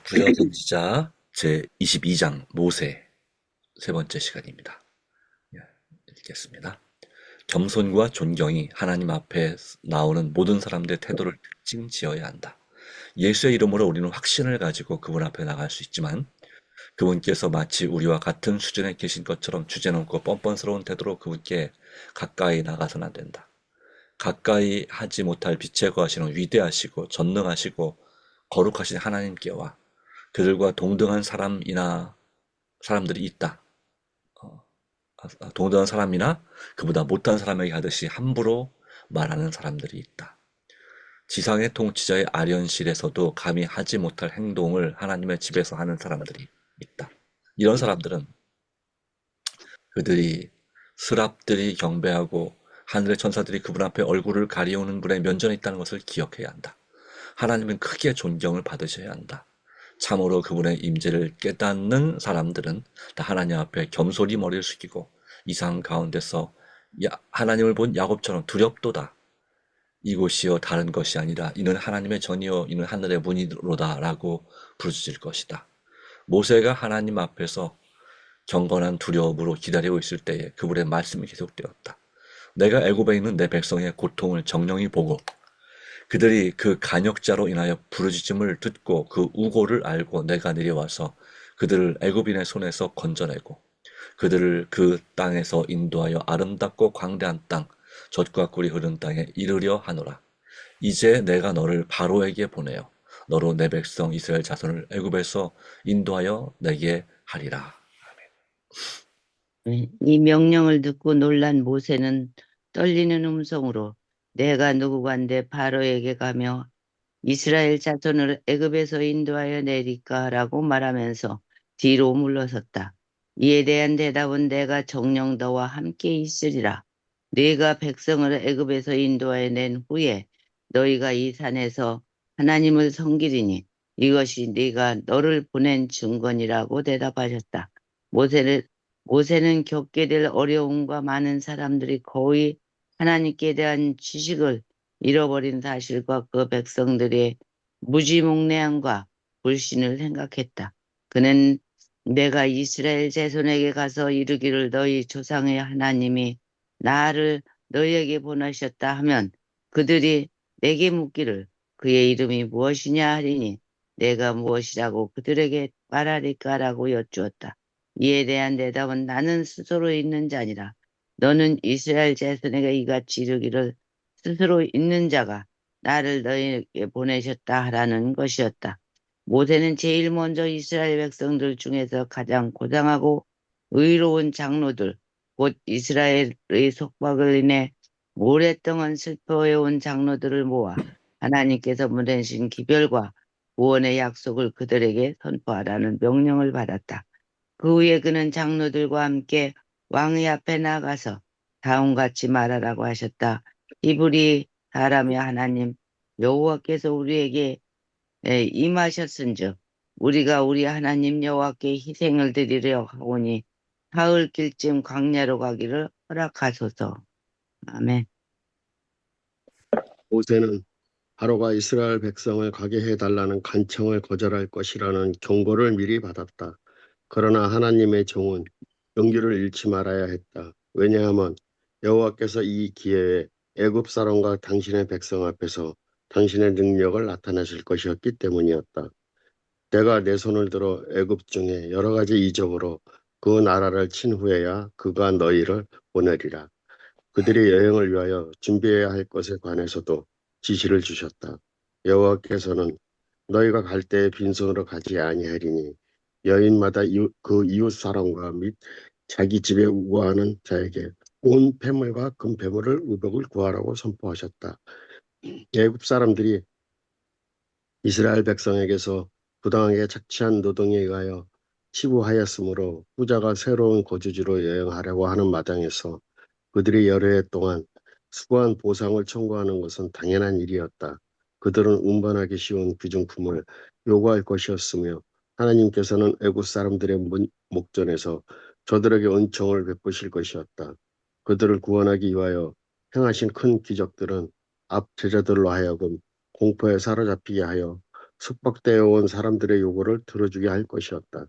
부려선지자 제 22장 모세 세 번째 시간입니다. 예, 읽겠습니다. 겸손과 존경이 하나님 앞에 나오는 모든 사람들의 태도를 특징 지어야 한다. 예수의 이름으로 우리는 확신을 가지고 그분 앞에 나갈 수 있지만 그분께서 마치 우리와 같은 수준에 계신 것처럼 주제넘고 뻔뻔스러운 태도로 그분께 가까이 나가서는 안 된다. 가까이 하지 못할 빛에 거하시는 위대하시고 전능하시고 거룩하신 하나님께와 그들과 동등한 사람들이 있다. 동등한 사람이나 그보다 못한 사람에게 하듯이 함부로 말하는 사람들이 있다. 지상의 통치자의 아련실에서도 감히 하지 못할 행동을 하나님의 집에서 하는 사람들이 있다. 이런 사람들은 그들이 스랍들이 경배하고 하늘의 천사들이 그분 앞에 얼굴을 가리우는 분의 면전에 있다는 것을 기억해야 한다. 하나님은 크게 존경을 받으셔야 한다. 참으로 그분의 임재를 깨닫는 사람들은 다 하나님 앞에 겸손히 머리를 숙이고 이상 가운데서 하나님을 본 야곱처럼 두렵도다. 이곳이요 다른 것이 아니라 이는 하나님의 전이요 이는 하늘의 문이로다 라고 부르짖을 것이다. 모세가 하나님 앞에서 경건한 두려움으로 기다리고 있을 때에 그분의 말씀이 계속되었다. 내가 애굽에 있는 내 백성의 고통을 정령히 보고 그들이 그 간역자로 인하여 부르짖음을 듣고 그 우고를 알고 내가 내려와서 그들을 애굽인의 손에서 건져내고 그들을 그 땅에서 인도하여 아름답고 광대한 땅, 젖과 꿀이 흐르는 땅에 이르려 하노라. 이제 내가 너를 바로에게 보내어 너로 내 백성 이스라엘 자손을 애굽에서 인도하여 내게 하리라. 이 명령을 듣고 놀란 모세는 떨리는 음성으로 내가 누구간데 바로에게 가며 이스라엘 자손을 애굽에서 인도하여 내리까라고 말하면서 뒤로 물러섰다. 이에 대한 대답은 내가 정녕 너와 함께 있으리라. 네가 백성을 애굽에서 인도하여 낸 후에 너희가 이 산에서 하나님을 섬기리니 이것이 네가 너를 보낸 증거니라고 대답하셨다. 모세는 겪게 될 어려움과 많은 사람들이 거의 하나님께 대한 지식을 잃어버린 사실과 그 백성들의 무지몽래함과 불신을 생각했다. 그는 내가 이스라엘 자손에게 가서 이르기를 너희 조상의 하나님이 나를 너희에게 보내셨다 하면 그들이 내게 묻기를 그의 이름이 무엇이냐 하리니 내가 무엇이라고 그들에게 말하리까라고 여쭈었다. 이에 대한 대답은 나는 스스로 있는 자니라. 너는 이스라엘 자손에게 이같이 이르기를 스스로 있는 자가 나를 너희에게 보내셨다 하라는 것이었다. 모세는 제일 먼저 이스라엘 백성들 중에서 가장 고상하고 의로운 장로들, 곧 이스라엘의 속박을 인해 오랫동안 슬퍼해온 장로들을 모아 하나님께서 보내신 기별과 구원의 약속을 그들에게 선포하라는 명령을 받았다. 그 후에 그는 장로들과 함께 왕의 앞에 나가서 다음같이 말하라고 하셨다. 이불이 사람의 하나님 여호와께서 우리에게 임하셨은즉 우리가 우리 하나님 여호와께 희생을 드리려 하오니 가을길쯤 광야로 가기를 허락하소서. 아멘. 모세는 바로가 이스라엘 백성을 가게 해달라는 간청을 거절할 것이라는 경고를 미리 받았다. 그러나 하나님의 종은 용기를 잃지 말아야 했다. 왜냐하면 여호와께서 이 기회에 애굽 사람과 당신의 백성 앞에서 당신의 능력을 나타내실 것이었기 때문이었다. 내가 내 손을 들어 애굽 중에 여러 가지 이적으로 그 나라를 친 후에야 그가 너희를 보내리라. 그들이 여행을 위하여 준비해야 할 것에 관해서도 지시를 주셨다. 여호와께서는 너희가 갈 때에 빈손으로 가지 아니하리니 여인마다 그 이웃 사람과 및 자기 집에 우거하는 자에게 온 폐물과 금 폐물을 의복을 구하라고 선포하셨다. 애굽 사람들이 이스라엘 백성에게서 부당하게 착취한 노동에 의하여 치부하였으므로 후자가 새로운 거주지로 여행하려고 하는 마당에서 그들이 여러 해 동안 수고한 보상을 청구하는 것은 당연한 일이었다. 그들은 운반하기 쉬운 귀중품을 요구할 것이었으며 하나님께서는 애굽 사람들의 목전에서 저들에게 은총을 베푸실 것이었다. 그들을 구원하기 위하여 행하신 큰 기적들은 앞 제자들로 하여금 공포에 사로잡히게 하여 숙박되어 온 사람들의 요구를 들어주게 할 것이었다.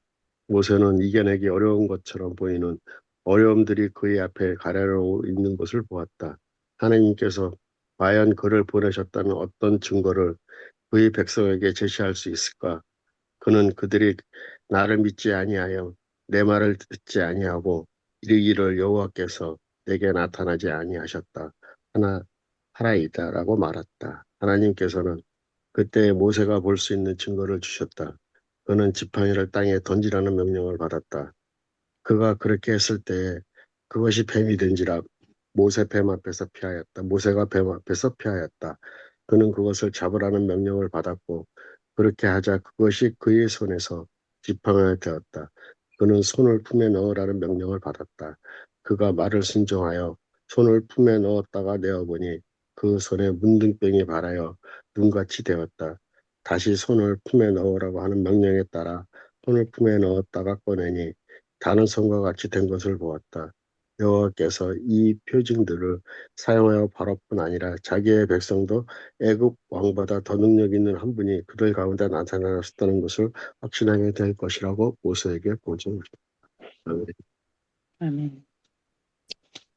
모세는 이겨내기 어려운 것처럼 보이는 어려움들이 그의 앞에 가라로 있는 것을 보았다. 하나님께서 과연 그를 보내셨다는 어떤 증거를 그의 백성에게 제시할 수 있을까? 그는 그들이 나를 믿지 아니하여 내 말을 듣지 아니하고 이르기를 여호와께서 내게 나타나지 아니하셨다. 하나이다라고 말했다. 하나님께서는 그때 모세가 볼 수 있는 증거를 주셨다. 그는 지팡이를 땅에 던지라는 명령을 받았다. 그가 그렇게 했을 때에 그것이 뱀이 된지라 모세 뱀 앞에서 피하였다. 모세가 뱀 앞에서 피하였다. 그는 그것을 잡으라는 명령을 받았고 그렇게 하자 그것이 그의 손에서 지팡이가 되었다. 그는 손을 품에 넣으라는 명령을 받았다. 그가 말을 순종하여 손을 품에 넣었다가 내어보니 그 손에 문둥병이 발하여 눈같이 되었다. 다시 손을 품에 넣으라고 하는 명령에 따라 손을 품에 넣었다가 꺼내니 다른 손과 같이 된 것을 보았다. 여호와께서 이 표징들을 사용하여 바로뿐 아니라 자기의 백성도 애굽 왕보다 더 능력 있는 한 분이 그들 가운데 나타나셨다는 것을 확신하게 될 것이라고 모세에게 보증했다. 아멘.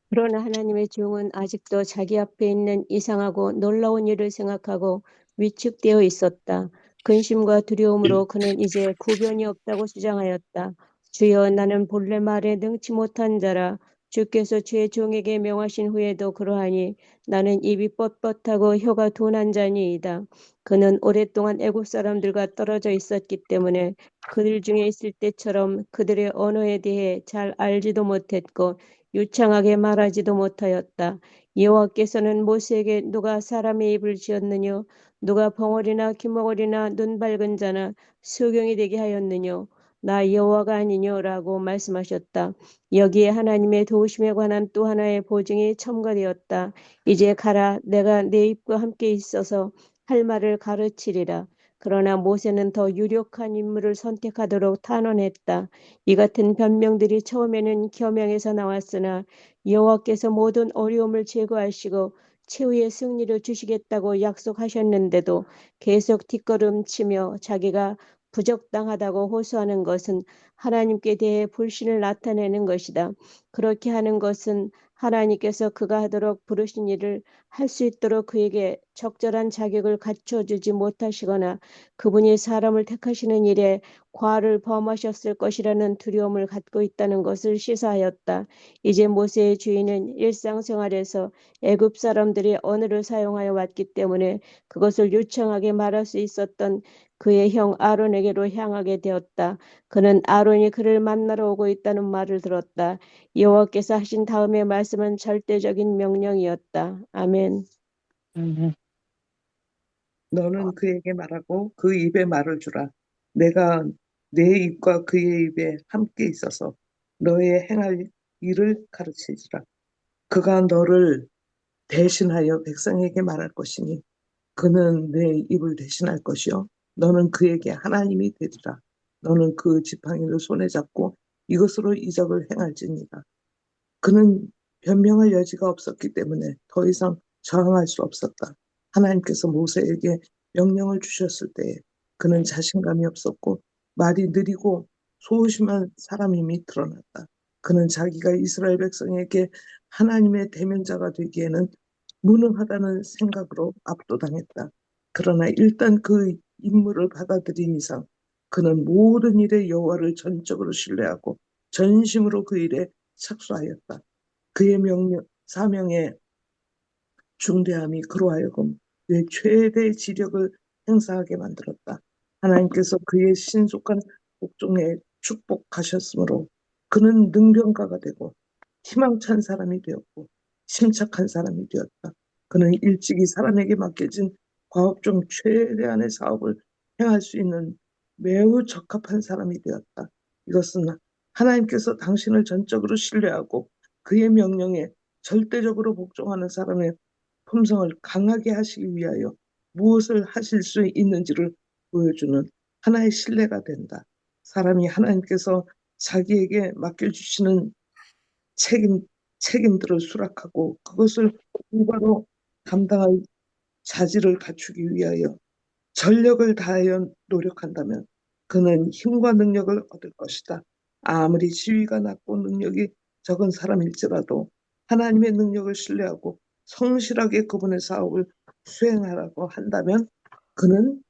그러나 하나님의 종은 아직도 자기 앞에 있는 이상하고 놀라운 일을 생각하고 위축되어 있었다. 근심과 두려움으로 그는 이제 구변이 없다고 주장하였다. 주여, 나는 본래 말에 능치 못한 자라. 주께서 주의 종에게 명하신 후에도 그러하니 나는 입이 뻣뻣하고 혀가 둔한 자니이다. 그는 오랫동안 애굽 사람들과 떨어져 있었기 때문에 그들 중에 있을 때처럼 그들의 언어에 대해 잘 알지도 못했고 유창하게 말하지도 못하였다. 여호와께서는 모세에게 누가 사람의 입을 지었느냐? 누가 벙어리나 귀머거리나 눈 밝은 자나 수경이 되게 하였느냐? 나 여호와가 아니뇨라고 말씀하셨다. 여기에 하나님의 도우심에 관한 또 하나의 보증이 첨가되었다. 이제 가라, 내가 내 입과 함께 있어서 할 말을 가르치리라. 그러나 모세는 더 유력한 인물을 선택하도록 탄원했다. 이 같은 변명들이 처음에는 겸양에서 나왔으나 여호와께서 모든 어려움을 제거하시고 최후의 승리를 주시겠다고 약속하셨는데도 계속 뒷걸음치며 자기가 부적당하다고 호소하는 것은 하나님께 대해 불신을 나타내는 것이다. 그렇게 하는 것은 하나님께서 그가 하도록 부르신 일을 할 수 있도록 그에게 적절한 자격을 갖춰주지 못하시거나 그분이 사람을 택하시는 일에 과를 범하셨을 것이라는 두려움을 갖고 있다는 것을 시사하였다. 이제 모세의 주인은 일상생활에서 애굽 사람들이 언어를 사용하여 왔기 때문에 그것을 유창하게 말할 수 있었던 그의 형 아론에게로 향하게 되었다. 그는 아론이 그를 만나러 오고 있다는 말을 들었다. 여호와께서 하신 다음의 말씀은 절대적인 명령이었다. 아멘. 아멘. 너는 그에게 말하고 그 입에 말을 주라. 내가 내 입과 그의 입에 함께 있어서 너의 행할 일을 가르치리라. 그가 너를 대신하여 백성에게 말할 것이니 그는 내 입을 대신할 것이요 너는 그에게 하나님이 되리라. 너는 그 지팡이를 손에 잡고 이것으로 이적을 행할지니라. 그는 변명할 여지가 없었기 때문에 더 이상 저항할 수 없었다. 하나님께서 모세에게 명령을 주셨을 때에 그는 자신감이 없었고 말이 느리고 소심한 사람임이 드러났다. 그는 자기가 이스라엘 백성에게 하나님의 대면자가 되기에는 무능하다는 생각으로 압도당했다. 그러나 일단 그 임무를 받아들인 이상 그는 모든 일에 여호와를 전적으로 신뢰하고 전심으로 그 일에 착수하였다. 그의 사명의 중대함이 그로 하여금 그의 최대 지력을 행사하게 만들었다. 하나님께서 그의 신속한 복종에 축복하셨으므로 그는 능병가가 되고 희망찬 사람이 되었고 심착한 사람이 되었다. 그는 일찍이 사람에게 맡겨진 과업 중 최대한의 사업을 행할 수 있는 매우 적합한 사람이 되었다. 이것은 하나님께서 당신을 전적으로 신뢰하고 그의 명령에 절대적으로 복종하는 사람의 품성을 강하게 하시기 위하여 무엇을 하실 수 있는지를 보여주는 하나의 신뢰가 된다. 사람이 하나님께서 자기에게 맡겨주시는 책임들을 수락하고 그것을 올바로 감당할 자질을 갖추기 위하여 전력을 다하여 노력한다면 그는 힘과 능력을 얻을 것이다. 아무리 지위가 낮고 능력이 적은 사람일지라도 하나님의 능력을 신뢰하고 성실하게 그분의 사업을 수행하라고 한다면 그는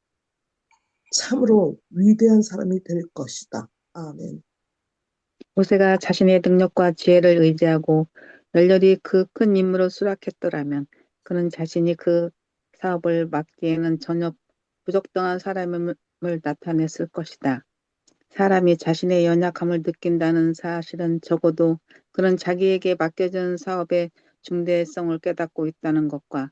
참으로 위대한 사람이 될 것이다. 아멘. 모세가 자신의 능력과 지혜를 의지하고 열렬히 그 큰 임무를 수락했더라면 그는 자신이 그 사업을 맡기에는 전혀 부적당한 사람임을 나타냈을 것이다. 사람이 자신의 연약함을 느낀다는 사실은 적어도 그는 자기에게 맡겨진 사업의 중대성을 깨닫고 있다는 것과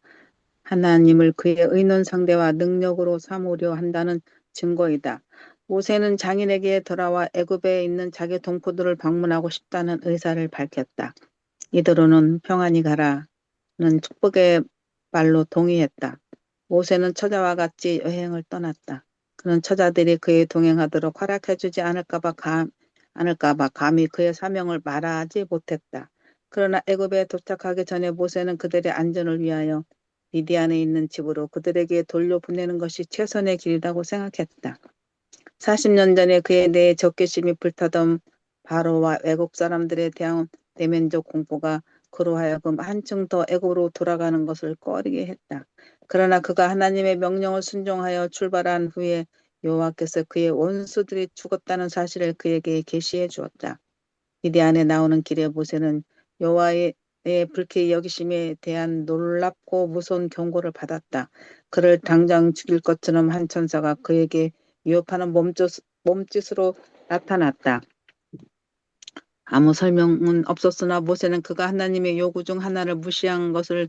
하나님을 그의 의논 상대와 능력으로 삼으려 한다는 증거이다. 모세는 장인에게 돌아와 애굽에 있는 자기 동포들을 방문하고 싶다는 의사를 밝혔다. 이대로는 평안히 가라는 축복의 말로 동의했다. 모세는 처자와 같이 여행을 떠났다. 그는 처자들이 그에 동행하도록 허락해주지 않을까봐 감히 그의 사명을 말하지 못했다. 그러나 애굽에 도착하기 전에 모세는 그들의 안전을 위하여 미디안에 있는 집으로 그들에게 돌려보내는 것이 최선의 길이라고 생각했다. 40년 전에 그의 뇌에 적개심이 불타던 바로와 애굽 사람들에 대한 내면적 공포가 그로 하여금 한층 더 애굽으로 돌아가는 것을 꺼리게 했다. 그러나 그가 하나님의 명령을 순종하여 출발한 후에 여호와께서 그의 원수들이 죽었다는 사실을 그에게 계시해 주었다. 미디안에 나오는 길에 모세는 여호와의 불쾌히 여기심에 대한 놀랍고 무서운 경고를 받았다. 그를 당장 죽일 것처럼 한 천사가 그에게 위협하는 몸짓으로 나타났다. 아무 설명은 없었으나 모세는 그가 하나님의 요구 중 하나를 무시한 것을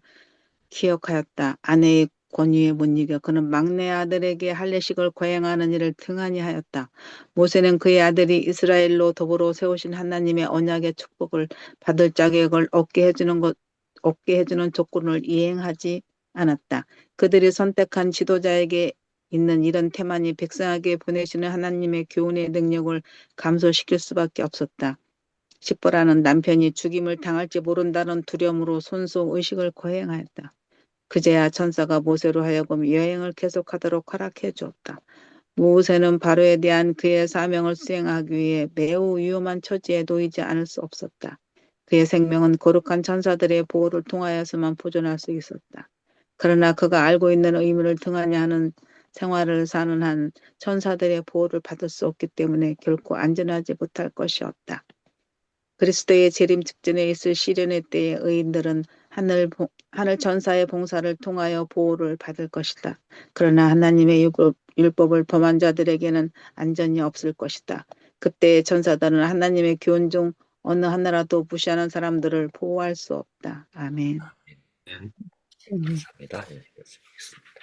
기억하였다. 아내의 권위에 못 이겨 그는 막내 아들에게 할례식을 거행하는 일을 등한히 하였다. 모세는 그의 아들이 이스라엘로 더불어 세우신 하나님의 언약의 축복을 받을 자격을 얻게 해주는 조건을 이행하지 않았다. 그들이 선택한 지도자에게 있는 이런 태만이 백성에게 보내시는 하나님의 교훈의 능력을 감소시킬 수밖에 없었다. 십보라는 남편이 죽임을 당할지 모른다는 두려움으로 손수 의식을 거행하였다. 그제야 천사가 모세로 하여금 여행을 계속하도록 허락해 주었다. 모세는 바로에 대한 그의 사명을 수행하기 위해 매우 위험한 처지에 놓이지 않을 수 없었다. 그의 생명은 거룩한 천사들의 보호를 통하여서만 보존할 수 있었다. 그러나 그가 알고 있는 의무를 등한히 하는 생활을 사는 한 천사들의 보호를 받을 수 없기 때문에 결코 안전하지 못할 것이었다. 그리스도의 재림 직전에 있을 시련의 때에 의인들은 하늘 천사의 봉사를 통하여 보호를 받을 것이다. 그러나 하나님의 율법을 범한 자들에게는 안전이 없을 것이다. 그때 천사들은 하나님의 교훈 중 어느 하나라도 무시하는 사람들을 보호할 수 없다. 아멘. 감사합니다. 예, 여기까지 보겠습니다.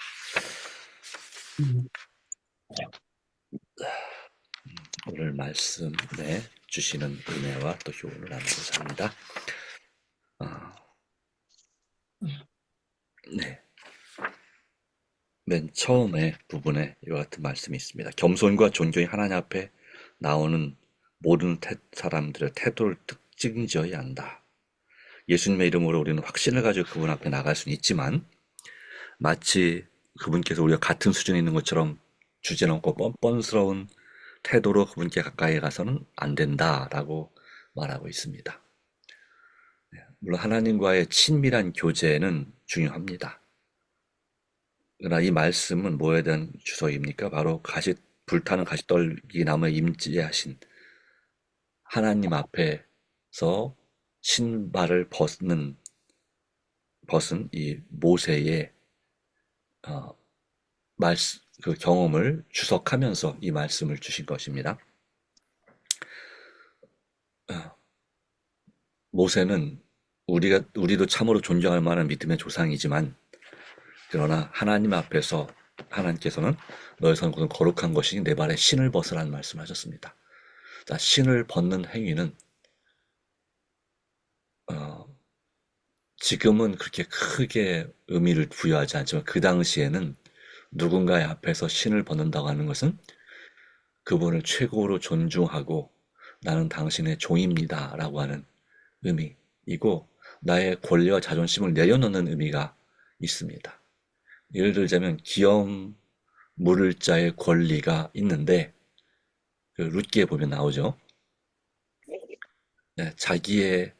오늘 말씀에 주시는 은혜와 또 교훈을 나누고자 합니다. 네. 맨 처음에 부분에 이와 같은 말씀이 있습니다. 겸손과 존경이 하나님 앞에 나오는 모든 사람들의 태도를 특징지어야 한다. 예수님의 이름으로 우리는 확신을 가지고 그분 앞에 나갈 수는 있지만 마치 그분께서 우리가 같은 수준에 있는 것처럼 주제넘고 뻔뻔스러운 태도로 그분께 가까이 가서는 안 된다라고 말하고 있습니다. 물론 하나님과의 친밀한 교제는 중요합니다. 그러나 이 말씀은 뭐에 대한 주석입니까? 바로 불타는 가시떨기 나무에 임재하신 하나님 앞에서 신발을 벗은 이 모세의 그 경험을 주석하면서 이 말씀을 주신 것입니다. 모세는 우리도 참으로 존경할 만한 믿음의 조상이지만 그러나 하나님 앞에서 하나님께서는 너의 손은 곧 거룩한 것이니 내 발에 신을 벗으라는 말씀하셨습니다. 자, 신을 벗는 행위는 지금은 그렇게 크게 의미를 부여하지 않지만 그 당시에는 누군가의 앞에서 신을 벗는다고 하는 것은 그분을 최고로 존중하고 나는 당신의 종입니다 라고 하는 의미이고 나의 권리와 자존심을 내려놓는 의미가 있습니다. 예를 들자면 기업의 물을 자의 권리가 있는데 그 룻기에 보면 나오죠. 네, 자기의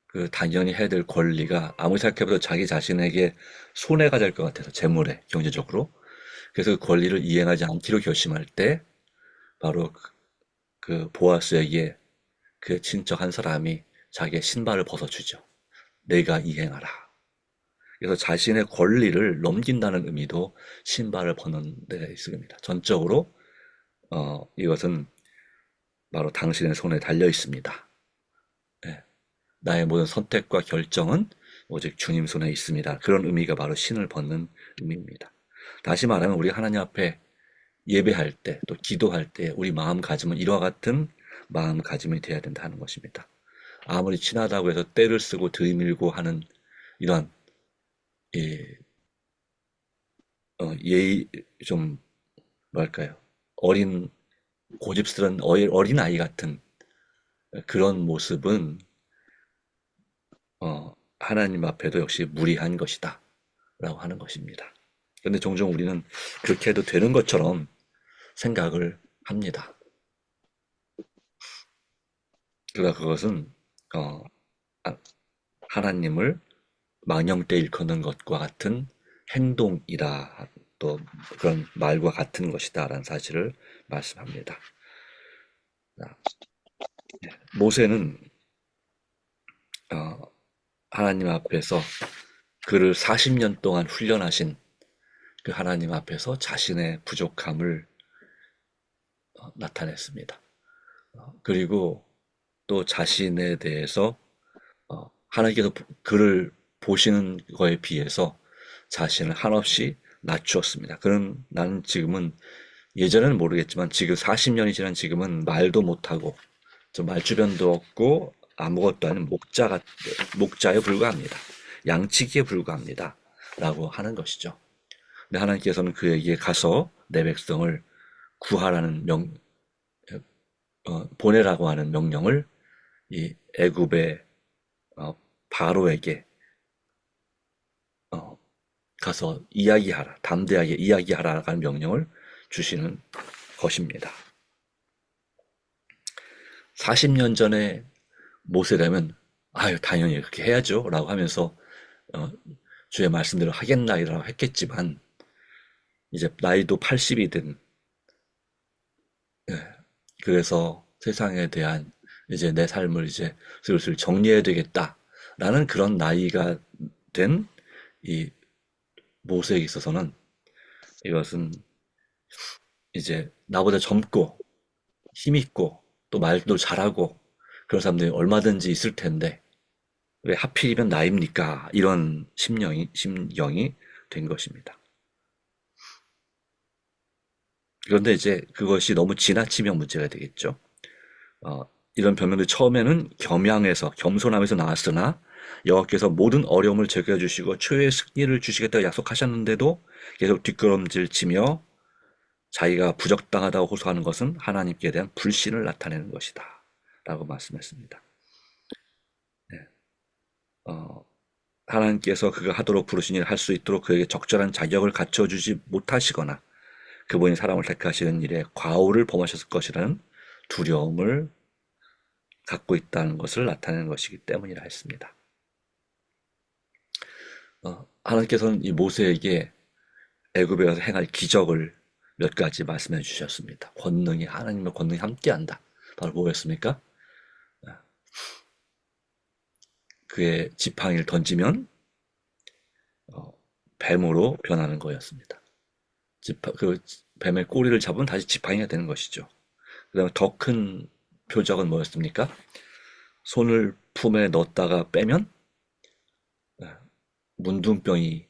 그 당연히 해야 될 권리가 아무리 생각해봐도 자기 자신에게 손해가 될 것 같아서 재물에 경제적으로 그래서 그 권리를 이행하지 않기로 결심할 때 바로 그 보아스에게 그 친척 한 사람이 자기의 신발을 벗어주죠. 내가 이행하라. 그래서 자신의 권리를 넘긴다는 의미도 신발을 벗는 데가 있습니다. 전적으로 이것은 바로 당신의 손에 달려 있습니다. 예, 나의 모든 선택과 결정은 오직 주님 손에 있습니다. 그런 의미가 바로 신을 벗는 의미입니다. 다시 말하면 우리 하나님 앞에 예배할 때 또 기도할 때 우리 마음가짐은 이와 같은 마음가짐이 되어야 된다는 것입니다. 아무리 친하다고 해서 때를 쓰고 들이밀고 하는 이런 예의 좀 뭐랄까요 어린 고집스런 어린 아이 같은 그런 모습은 하나님 앞에도 역시 무리한 것이다 라고 하는 것입니다. 그런데 종종 우리는 그렇게 해도 되는 것처럼 생각을 합니다. 그러나 그것은 하나님을 망령때 일컫는 것과 같은 행동이다. 또 그런 말과 같은 것이다 라는 사실을 말씀합니다. 모세는 하나님 앞에서 그를 40년 동안 훈련하신 그 하나님 앞에서 자신의 부족함을 나타냈습니다. 그리고 또 자신에 대해서 하나님께서 그를 보시는 거에 비해서 자신을 한없이 낮추었습니다. 그는 나는 지금은 예전에는 모르겠지만 지금 40년이 지난 지금은 말도 못하고 좀 말주변도 없고 아무것도 아닌 목자에 불과합니다. 양치기에 불과합니다. 라고 하는 것이죠. 근데 하나님께서는 그에게 가서 내 백성을 구하라는 보내라고 하는 명령을 이 애굽의 바로에게 가서 이야기하라, 담대하게 이야기하라라는 명령을 주시는 것입니다. 40년 전에 모세라면 아유 당연히 그렇게 해야죠 라고 하면서 주의 말씀대로 하겠나이라고 했겠지만 이제 나이도 80이 된 그래서 세상에 대한 이제 내 삶을 이제 슬슬 정리해야 되겠다라는 그런 나이가 된 이 모세에 있어서는 이것은 이제 나보다 젊고 힘있고 또 말도 잘하고 그런 사람들이 얼마든지 있을 텐데 왜 하필이면 나입니까? 이런 심경이 된 것입니다. 그런데 이제 그것이 너무 지나치면 문제가 되겠죠. 이런 변명들 처음에는 겸손함에서 나왔으나 여호와께서 모든 어려움을 제거해 주시고 최후의 승리를 주시겠다고 약속하셨는데도 계속 뒷걸음질 치며 자기가 부적당하다고 호소하는 것은 하나님께 대한 불신을 나타내는 것이다 라고 말씀했습니다. 하나님께서 그가 하도록 부르신 일을 할 수 있도록 그에게 적절한 자격을 갖춰주지 못하시거나 그분이 사람을 택하시는 일에 과오를 범하셨을 것이라는 두려움을 갖고 있다는 것을 나타내는 것이기 때문이라 했습니다. 하나님께서는 이 모세에게 애굽에 가서 행할 기적을 몇 가지 말씀해 주셨습니다. 하나님의 권능이 함께한다. 바로 뭐였습니까? 그의 지팡이를 던지면 뱀으로 변하는 거였습니다. 그 뱀의 꼬리를 잡으면 다시 지팡이가 되는 것이죠. 그 다음에 더 큰 표적은 뭐였습니까? 손을 품에 넣었다가 빼면 문둥병이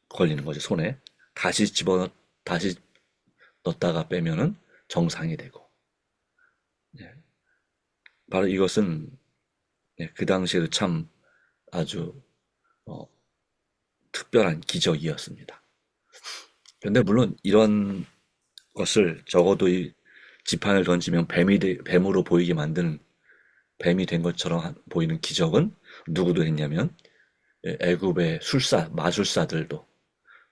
걸리는 거죠. 손에 다시 넣었다가 빼면은 정상이 되고 바로 이것은 그 당시에도 참 아주 특별한 기적이었습니다. 그런데 물론 이런 것을 적어도 이 지팡이를 던지면 뱀으로 보이게 만드는 뱀이 된 것처럼 보이는 기적은 누구도 했냐면 애굽의 마술사들도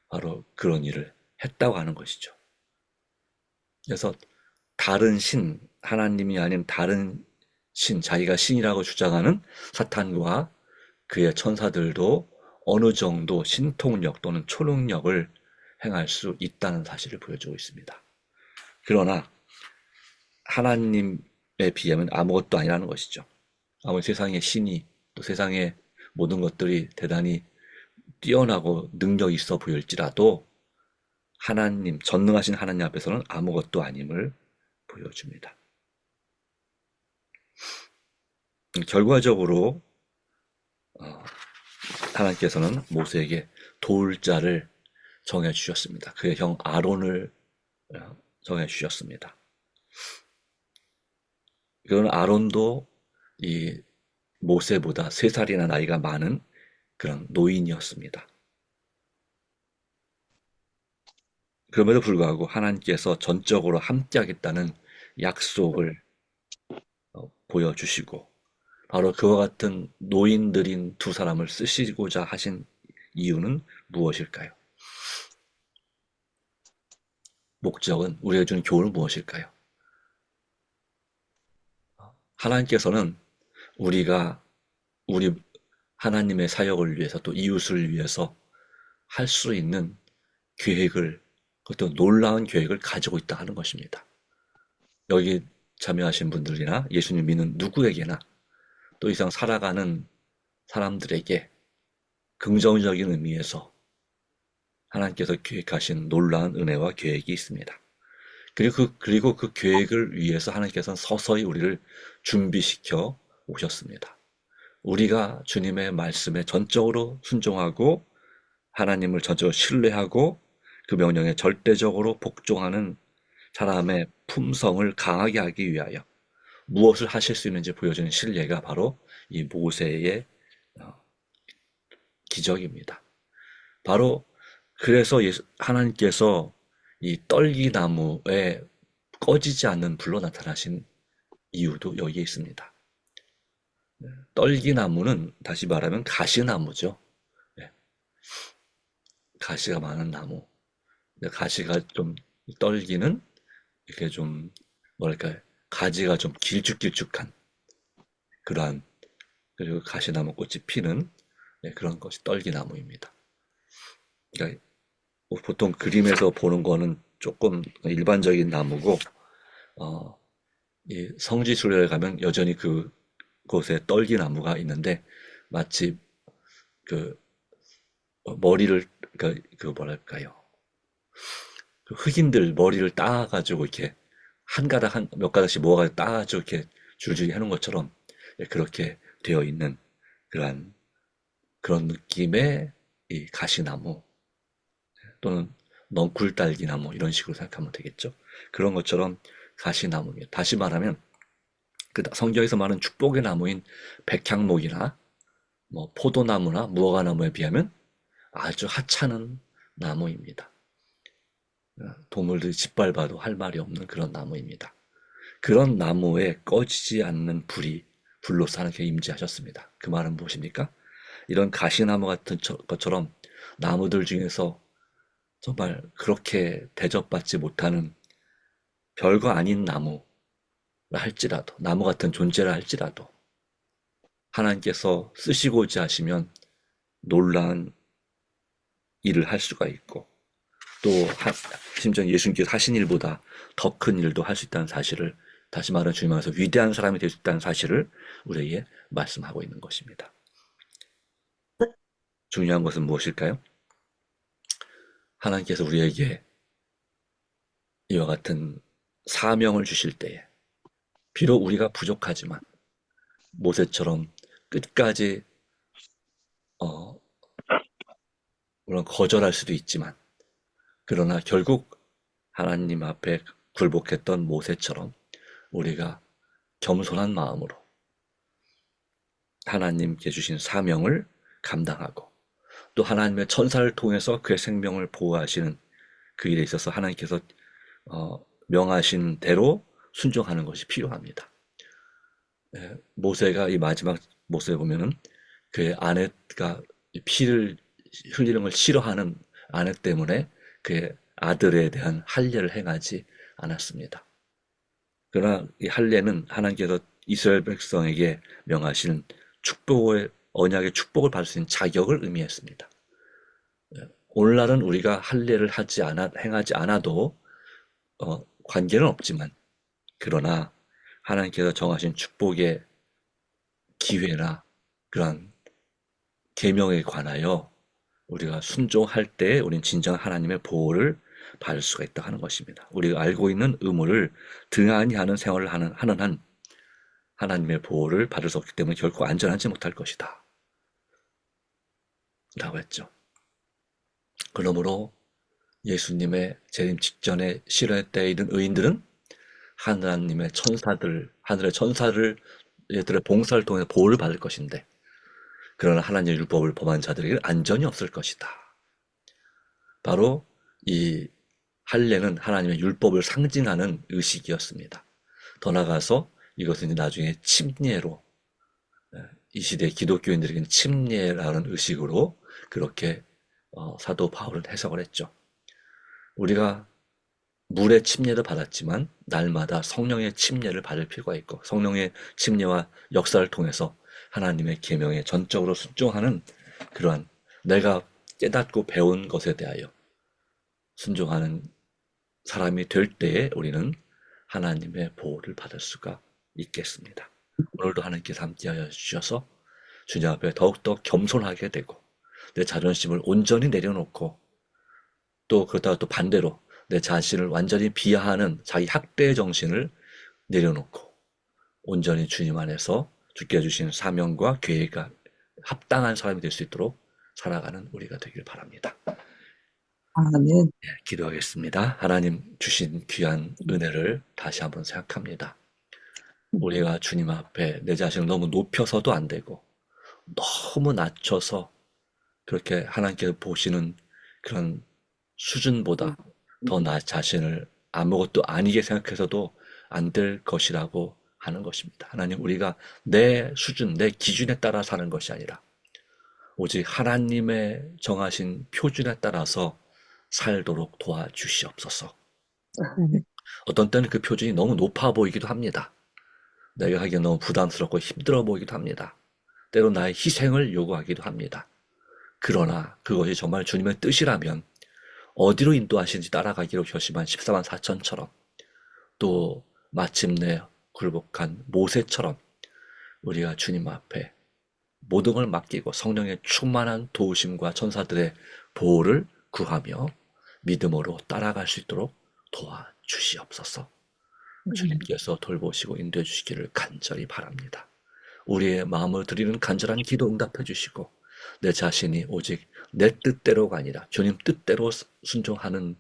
바로 그런 일을 했다고 하는 것이죠. 그래서 다른 신, 하나님이 아닌 다른 신, 자기가 신이라고 주장하는 사탄과 그의 천사들도 어느 정도 신통력 또는 초능력을 행할 수 있다는 사실을 보여주고 있습니다. 그러나 하나님에 비하면 아무것도 아니라는 것이죠. 아무리 세상의 신이 또 세상의 모든 것들이 대단히 뛰어나고 능력이 있어 보일지라도 하나님, 전능하신 하나님 앞에서는 아무것도 아님을 보여줍니다. 결과적으로 하나님께서는 모세에게 도울 자를 정해 주셨습니다. 그의 형 아론을 정해 주셨습니다. 그런 아론도 이 모세보다 3살이나 나이가 많은 그런 노인이었습니다. 그럼에도 불구하고 하나님께서 전적으로 함께하겠다는 약속을 보여주시고 바로 그와 같은 노인들인 2사람을 쓰시고자 하신 이유는 무엇일까요? 목적은 우리에게 주는 교훈은 무엇일까요? 하나님께서는 우리가 우리 하나님의 사역을 위해서 또 이웃을 위해서 할 수 있는 계획을, 그것도 놀라운 계획을 가지고 있다 하는 것입니다. 여기 참여하신 분들이나 예수님 믿는 누구에게나 또 이상 살아가는 사람들에게 긍정적인 의미에서 하나님께서 계획하신 놀라운 은혜와 계획이 있습니다. 그리고 그 계획을 위해서 하나님께서는 서서히 우리를 준비시켜 오셨습니다. 우리가 주님의 말씀에 전적으로 순종하고 하나님을 전적으로 신뢰하고 그 명령에 절대적으로 복종하는 사람의 품성을 강하게 하기 위하여 무엇을 하실 수 있는지 보여주는 신뢰가 바로 이 모세의 기적입니다. 바로 그래서 하나님께서 이 떨기나무에 꺼지지 않는 불로 나타나신 이유도 여기에 있습니다. 떨기나무는 다시 말하면 가시나무죠. 가시가 많은 나무. 가시가 좀 떨기는 이렇게 좀 뭐랄까요, 가지가 좀 길쭉길쭉한 그러한, 그리고 가시나무 꽃이 피는 그런 것이 떨기나무입니다. 그러니까 보통 그림에서 보는 거는 조금 일반적인 나무고 이 성지순례를 가면 여전히 그곳에 떨기나무가 있는데 마치 그 머리를 그 뭐랄까요, 그 흑인들 머리를 따가지고 이렇게 몇 가닥씩 모아가지고 따가지고 이렇게 줄줄이 해놓은 것처럼 그렇게 되어 있는 그런 느낌의 이 가시나무 또는 넝쿨딸기나무 이런 식으로 생각하면 되겠죠. 그런 것처럼 가시나무입니다. 다시 말하면 그 성경에서 말하는 축복의 나무인 백향목이나 뭐 포도나무나 무화과나무에 비하면 아주 하찮은 나무입니다. 동물들이 짓밟아도 할 말이 없는 그런 나무입니다. 그런 나무에 꺼지지 않는 불로서 하나님께 임재하셨습니다. 그 말은 무엇입니까? 이런 가시나무 같은 것처럼 나무들 중에서 정말 그렇게 대접받지 못하는 별거 아닌 나무라 할지라도, 나무 같은 존재라 할지라도 하나님께서 쓰시고자 하시면 놀라운 일을 할 수가 있고 또 심지어 예수님께서 하신 일보다 더 큰 일도 할 수 있다는 사실을, 다시 말하면 주님 안에서 위대한 사람이 될 수 있다는 사실을 우리에게 말씀하고 있는 것입니다. 중요한 것은 무엇일까요? 하나님께서 우리에게 이와 같은 사명을 주실 때에 비록 우리가 부족하지만 모세처럼 끝까지 물론 거절할 수도 있지만 그러나 결국 하나님 앞에 굴복했던 모세처럼 우리가 겸손한 마음으로 하나님께 주신 사명을 감당하고 또 하나님의 천사를 통해서 그의 생명을 보호하시는 그 일에 있어서 하나님께서 명하신 대로 순종하는 것이 필요합니다. 모세가 이 마지막 모세에 보면은 그의 아내가 피를 흘리는 걸 싫어하는 아내 때문에 그의 아들에 대한 할례를 행하지 않았습니다. 그러나 이 할례는 하나님께서 이스라엘 백성에게 명하신 축복의 언약의 축복을 받을 수 있는 자격을 의미했습니다. 오늘날은 우리가 할례를 행하지 않아도 관계는 없지만, 그러나 하나님께서 정하신 축복의 기회나 그런 계명에 관하여 우리가 순종할 때 우리는 진정한 하나님의 보호를 받을 수가 있다 하는 것입니다. 우리가 알고 있는 의무를 등한히 하는 생활을 하는 한 하나님의 보호를 받을 수 없기 때문에 결코 안전하지 못할 것이다 라고 했죠. 그러므로 예수님의 재림 직전에 실현 때에 있는 의인들은 하나님의 천사들, 하늘의 천사를 얘들의 봉사를 통해 보호를 받을 것인데, 그러나 하나님의 율법을 범한 자들에게는 안전이 없을 것이다. 바로 이 할례는 하나님의 율법을 상징하는 의식이었습니다. 더 나아가서 이것은 이제 나중에 침례로, 이 시대 기독교인들에게는 침례라는 의식으로 그렇게 사도 바울은 해석을 했죠. 우리가 물의 침례도 받았지만 날마다 성령의 침례를 받을 필요가 있고, 성령의 침례와 역사를 통해서 하나님의 계명에 전적으로 순종하는 그러한 내가 깨닫고 배운 것에 대하여 순종하는 사람이 될 때에 우리는 하나님의 보호를 받을 수가 있겠습니다. 오늘도 하나님께서 함께하여 주셔서 주님 앞에 더욱더 겸손하게 되고, 내 자존심을 온전히 내려놓고, 또 그러다가 또 반대로 내 자신을 완전히 비하하는 자기 학대의 정신을 내려놓고 온전히 주님 안에서 주께 주신 사명과 계획에 합당한 사람이 될 수 있도록 살아가는 우리가 되길 바랍니다. 아멘. 기도하겠습니다. 하나님 주신 귀한 은혜를 다시 한번 생각합니다. 우리가 주님 앞에 내 자신을 너무 높여서도 안 되고, 너무 낮춰서 그렇게 하나님께서 보시는 그런 수준보다 더 나 자신을 아무것도 아니게 생각해서도 안 될 것이라고 하는 것입니다. 하나님, 우리가 내 수준, 내 기준에 따라 사는 것이 아니라 오직 하나님의 정하신 표준에 따라서 살도록 도와주시옵소서. 어떤 때는 그 표준이 너무 높아 보이기도 합니다. 내가 하기엔 너무 부담스럽고 힘들어 보이기도 합니다. 때로 나의 희생을 요구하기도 합니다. 그러나 그것이 정말 주님의 뜻이라면 어디로 인도하시는지 따라가기로 결심한 14만 4천처럼, 또 마침내 굴복한 모세처럼 우리가 주님 앞에 모든 걸 맡기고 성령의 충만한 도우심과 천사들의 보호를 구하며 믿음으로 따라갈 수 있도록 도와주시옵소서. 주님께서 돌보시고 인도해 주시기를 간절히 바랍니다. 우리의 마음을 드리는 간절한 기도 응답해 주시고, 내 자신이 오직 내 뜻대로가 아니라 주님 뜻대로 순종하는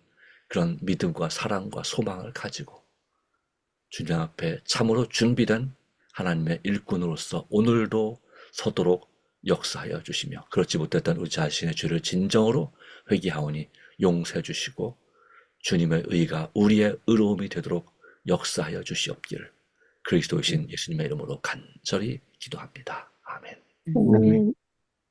그런 믿음과 사랑과 소망을 가지고 주님 앞에 참으로 준비된 하나님의 일꾼으로서 오늘도 서도록 역사하여 주시며, 그렇지 못했던 우리 자신의 죄를 진정으로 회개하오니 용서해 주시고 주님의 의가 우리의 의로움이 되도록 역사하여 주시옵기를 그리스도이신 예수님의 이름으로 간절히 기도합니다. 아멘. 아멘.